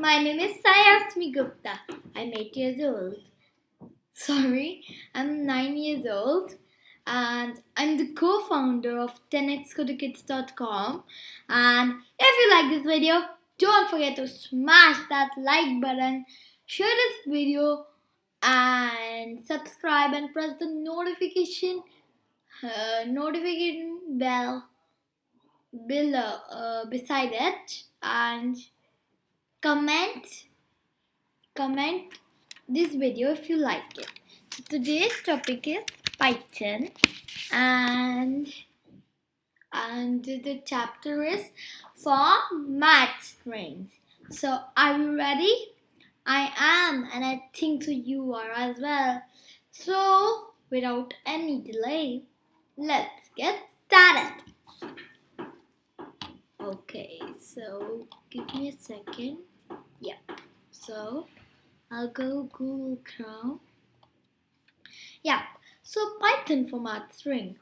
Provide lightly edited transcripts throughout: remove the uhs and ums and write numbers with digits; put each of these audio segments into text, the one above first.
My name is Saiasmi Gupta. I'm 8 years old. I'm 9 years old. And I'm the co-founder of 10xcodekids.com. And if you like this video, don't forget to smash that like button, share this video, and subscribe and press the notification bell below beside it, and comment this video if you like it. So today's topic is Python, and the chapter is format strings. So are you ready? I am, and I think so you are as well. So without any delay, let's get started. Okay, so give me a second. Yeah, so I'll go Google Chrome. Yeah, so Python format string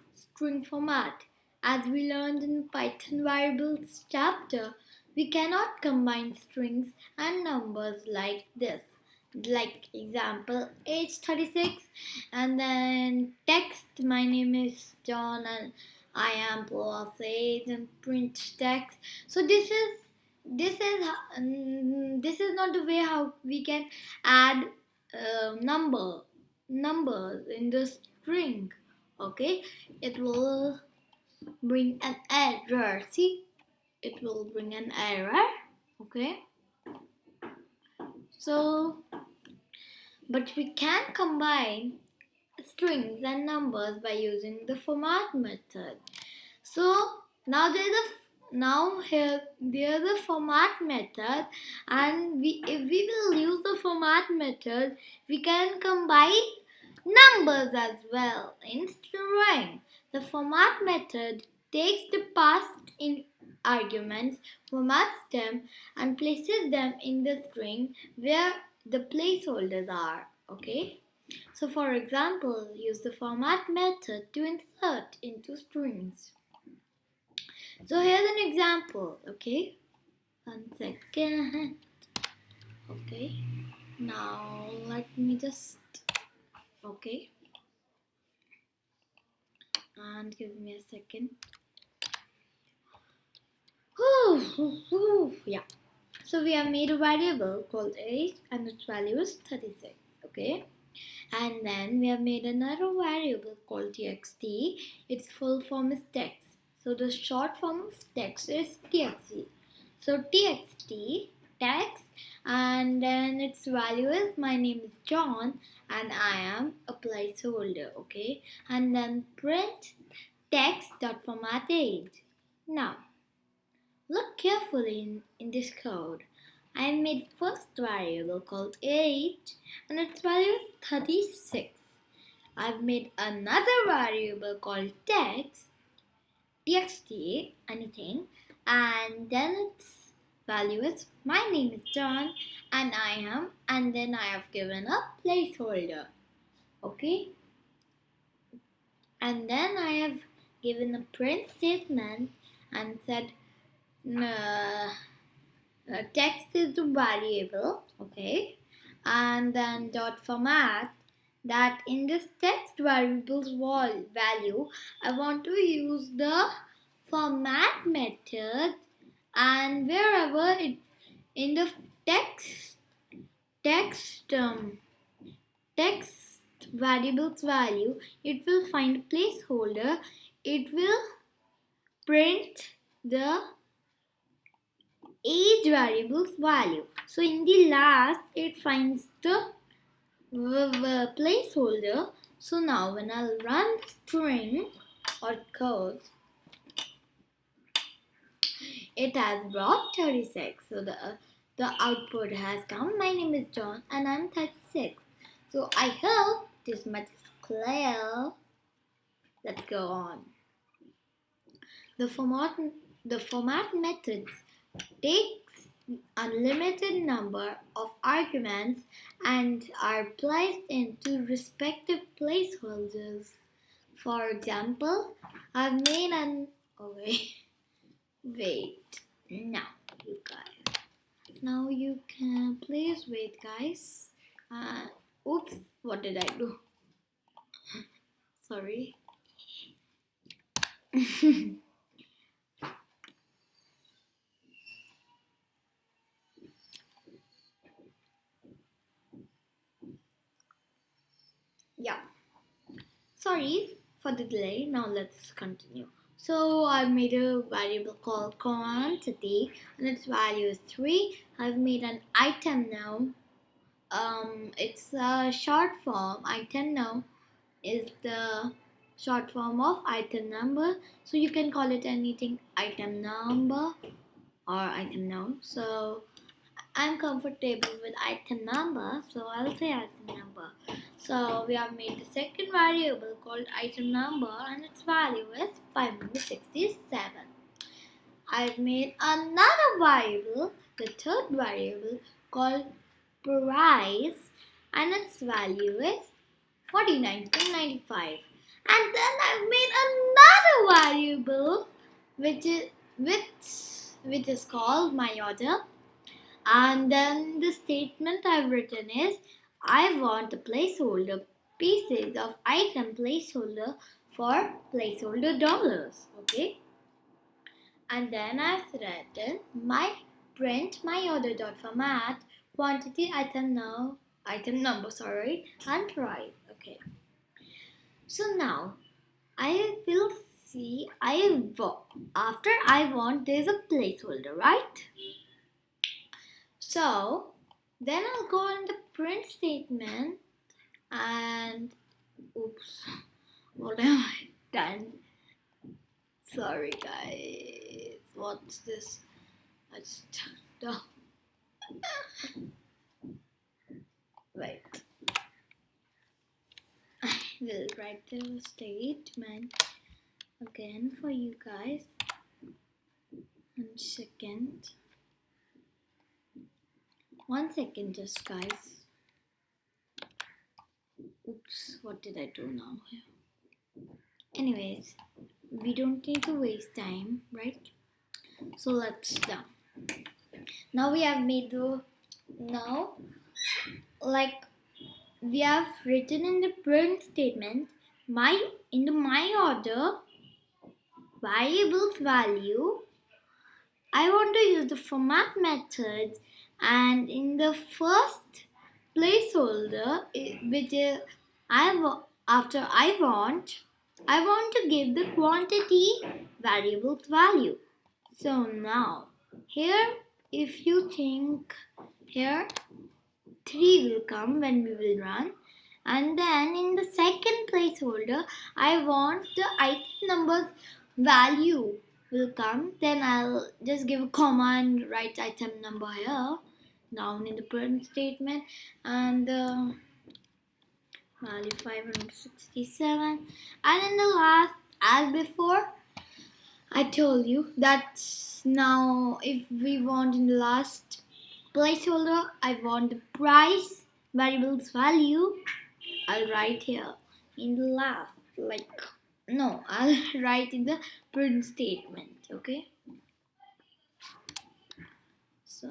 format. As we learned in Python variables chapter, we cannot combine strings and numbers like this. Like example age 36 and then text my name is John and I am plus age and print text. So this is not the way how we can add numbers in the string. Okay, it will bring an error. See, it will bring an error. Okay, so but we can combine strings and numbers by using the format method. So now there's the format method, and if we will use the format method, we can combine numbers as well in string. The format method takes the passed in arguments, formats them, and places them in the string where the placeholders are. Okay. So for example, use the format method to insert into strings. So here's an example, okay? 1 second. Okay. Now let me just, okay. And give me a second. Yeah. So we have made a variable called age and its value is 36, okay? And then we have made another variable called txt. Its full form is text. So the short form of text is txt. So txt, text, and then its value is my name is John and I am a placeholder, okay? And then print text.format age. Now, look carefully in this code. I made first variable called age and its value is 36. I've made another variable called txt, anything, and then its value is my name is John and I am, and then I have given a placeholder, okay? And then I have given a print statement and said text is the variable, okay, and then dot format, that in this text variable's value I want to use the format method, and wherever it in the text variable's value, it will find a placeholder. It will print the age variable's value. So in the last, it finds the placeholder. So now when I'll run the string or code, it has brought 36. So the output has come. My name is John and I'm 36. So I hope this much is clear. Let's go on. The format methods takes unlimited number of arguments and are placed into respective placeholders. For example, I've made an wait now you guys. Now you can please wait, guys. Oops, what did I do? Sorry. Yeah. Sorry for the delay. Now let's continue. So I made a variable called quantity and its value is 3. I've made an item now. It's a short form. Item now is the short form of item number. So you can call it anything, item number or item now. So I'm comfortable with item number, so I'll say item number. So we have made the second variable called item number and its value is 567. I've made another variable, the third variable called price and its value is 49.95. And then I've made another variable which is called my order. And then the statement I've written is I want a placeholder pieces of item placeholder for placeholder dollars. Okay. And then I've written my print my order dot format quantity item number and price. Okay. So now I will see after I want there's a placeholder, right? So then I'll go on the print statement and oops, what have I done? Sorry guys, what's this? Wait. I will write the statement again for you guys. 1 second just guys. Oops, what did I do now? Anyways, we don't need to waste time, right? So let's done. Now we have made we have written in the print statement in the my order variables value. I want to use the format method, and in the first placeholder, which is after I want to give the quantity variables value. So now here, if you think here 3 will come when we will run, and then in the second placeholder I want the item number value will come. Then I'll just give a comma and write item number here down in the print statement, and the value 567. And in the last, as before I told you that now if we want in the last placeholder I want the price variables value, I'll write here in the last, I'll write in the print statement. Okay, so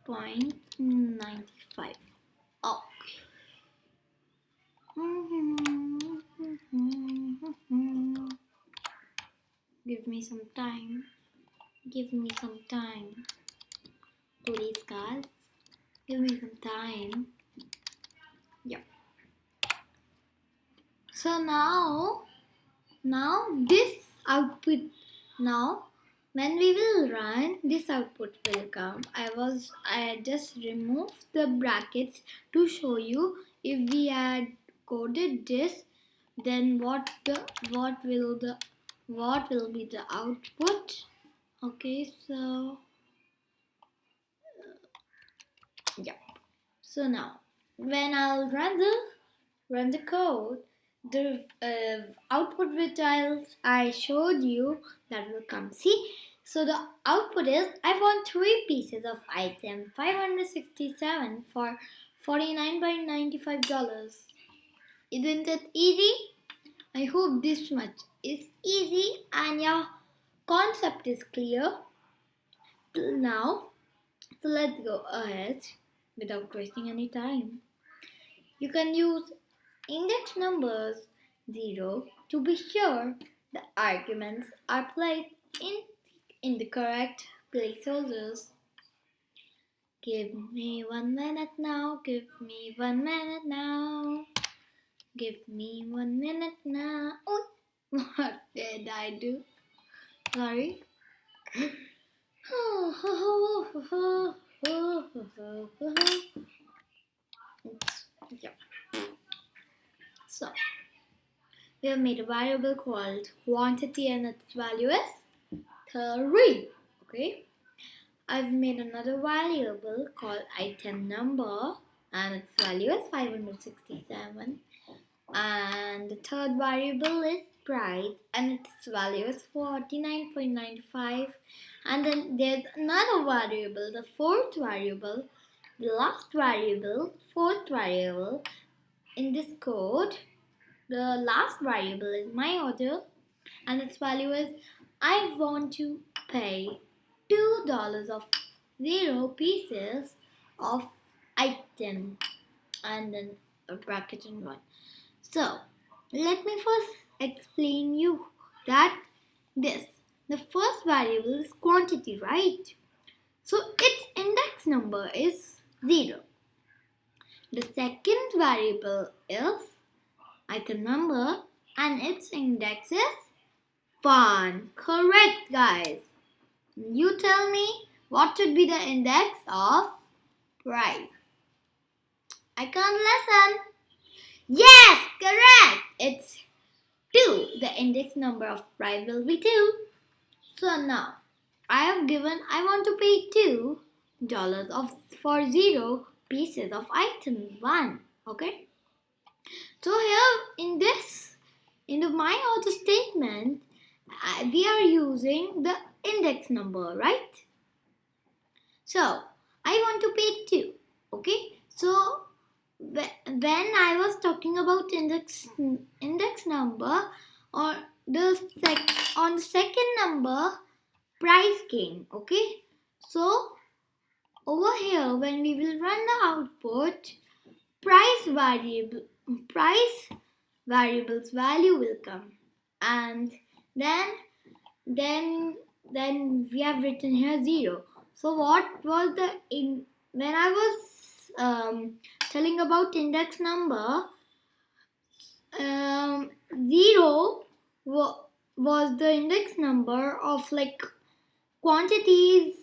49.95. Okay. Give me some time. Please guys, give me some time. Yeah. So now this output, now when we will run, this output will come. I just removed the brackets to show you if we had coded this, then what will be the output. Okay, so yeah. So now when I'll run the code, the output which I showed you, that will come. See, so the output is I want 3 pieces of item 567 for $49.95. Isn't it easy? I hope this much is easy and your concept is clear till now. So let's go ahead without wasting any time. You can use index numbers 0 to be sure the arguments are placed in the correct placeholders. Give me 1 minute now, give me 1 minute now, give me 1 minute now. Oh, what did I do? Sorry. Yeah. So, we have made a variable called quantity and its value is 3. Okay. I've made another variable called item number and its value is 567. And the third variable is price and its value is 49.95. And then there's another variable, the fourth variable, the last variable, fourth variable in this code. The last variable is my order and its value is I want to pay $2 of 0 pieces of item and then a bracket and 1. So let me first explain you that the first variable is quantity, right? So its index number is 0. The second variable is item number and its index is 1. Correct, guys. You tell me what should be the index of price. I can't listen. Yes, correct. It's 2. The index number of price will be 2. So now I want to pay $2 for 0 pieces of item 1. Okay. So here in the my order statement, we are using the index number, right? So I want to pay 2. Okay. So when I was talking about index number, or on the second number, price came. Okay. So over here, when we will run the output, price variable's value will come, and then we have written here 0. So what was when I was telling about index number, 0 was the index number of like quantities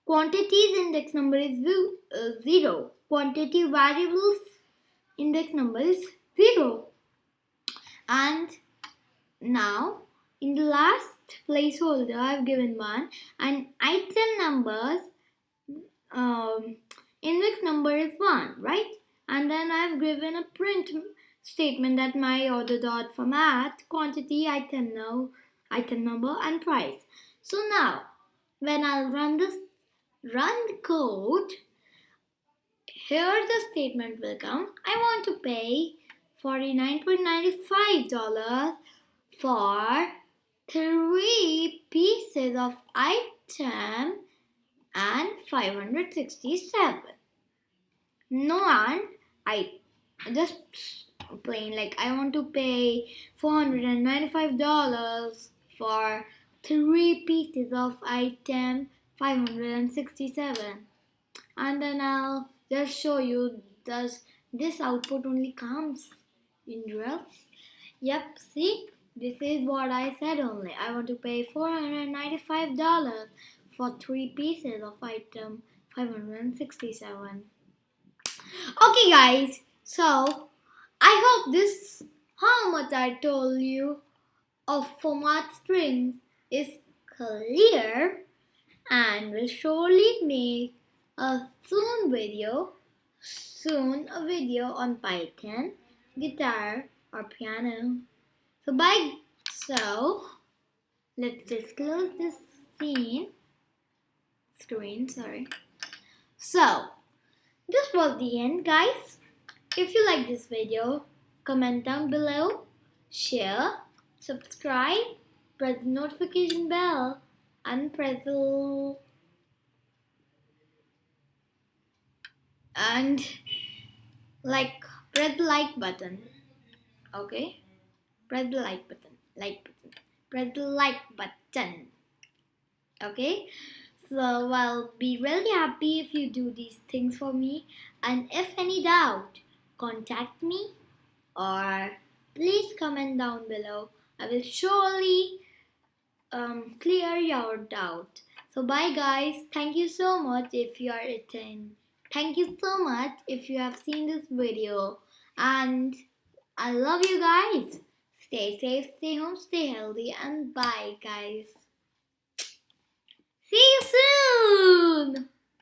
index number is 0. Quantity variables index number is 0. And now in the last placeholder I've given 1, and item numbers index number is 1, right? And then I've given a print statement that my order dot format quantity, item number and price. So now when I'll run the code, here the statement will come. I want to pay $49.95 for 3 pieces of item and 567. No, and I just plain like I want to pay $495 for 3 pieces of item 567. And then I'll just show you, does this output only comes in real? Yep, see, this is what I said only. I want to pay $495 for 3 pieces of item 567. Okay guys, so I hope this how much I told you of format strings is clear, and will surely make a video on Python, guitar or piano. So let's just close this screen, sorry. So this was the end, guys. If you like this video, comment down below, share subscribe, press the notification bell, and and like press the like button. Okay, press the like button, press the like button. Okay, so I'll be really happy if you do these things for me. And if any doubt, contact me or please comment down below. I will surely clear your doubt. So bye guys. Thank you so much if you are attending. Thank you so much if you have seen this video. And I love you guys. Stay safe, stay home, stay healthy, and bye guys. See you soon!